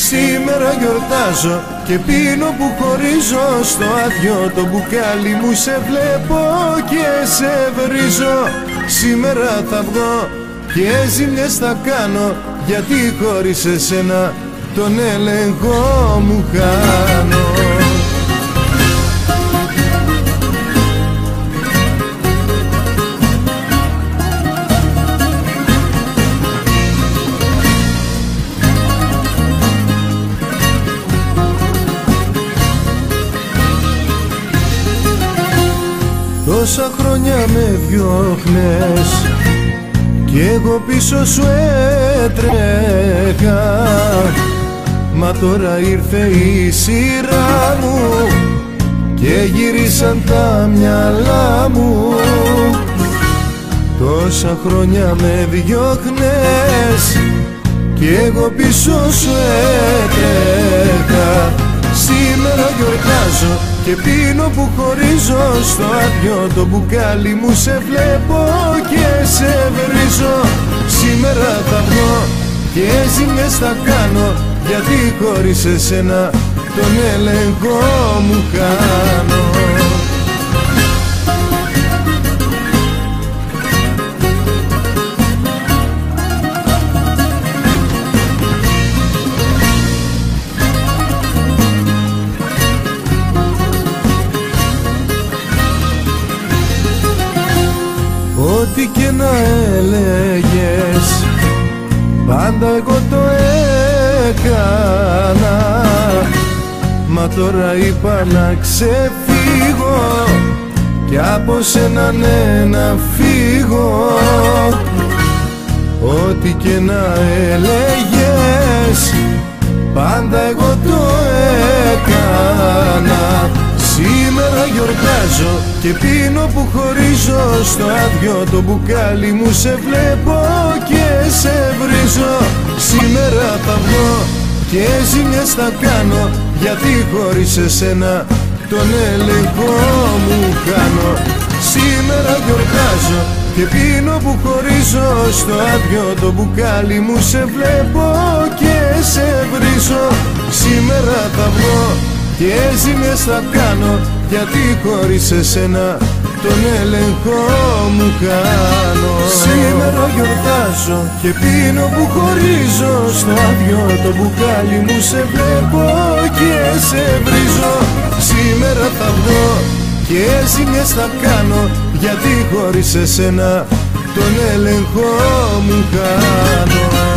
Σήμερα γιορτάζω και πίνω που χωρίζω. Στο άδειο το μπουκάλι μου σε βλέπω και σε βρίζω. Σήμερα θα βγω και ζημιές θα κάνω, γιατί χωρίς εσένα τον έλεγχο μου χάνω. Τόσα χρόνια με διώχνες κι εγώ πίσω σου έτρεχα, μα τώρα ήρθε η σειρά μου και γύρισαν τα μυαλά μου. Τόσα χρόνια με διώχνες κι εγώ πίσω σου έτρεχα. Σήμερα γιορτάζω και πίνω που χωρίζω. Στο άδειο το μπουκάλι μου σε βλέπω και σε βρίζω. Σήμερα θα βγω και ζημιές θα κάνω, γιατί χωρίς εσένα τον έλεγχο μου κάνω. Ό,τι και να έλεγες, πάντα εγώ το έκανα, μα τώρα είπα να ξεφύγω κι από σένα ναι να φύγω. Ό,τι και να έλεγες, πάντα εγώ το έκανα. Σήμερα γιορτάζω και πίνω που χωρίζω. Στο άδειο το μπουκάλι μου σε βλέπω και σε βρίζω. Σήμερα θα βγω και ζημιές θα κάνω, γιατί χωρίς εσένα τον έλεγχο μου κάνω. Σήμερα γιορτάζω και πίνω που χωρίζω. Στο άδειο το μπουκάλι μου σε βλέπω και σε βρίζω. Σήμερα θα βγω και ζημιές θα κάνω, γιατί χωρίς εσένα τον έλεγχο μου κάνω. Σήμερα γιορτάζω και πίνω που χωρίζω. Στο άδειο το μπουκάλι μου σε βλέπω και σε βρίζω. Σήμερα θα βγω και ζημιές θα κάνω, γιατί χωρίς εσένα τον έλεγχο μου κάνω.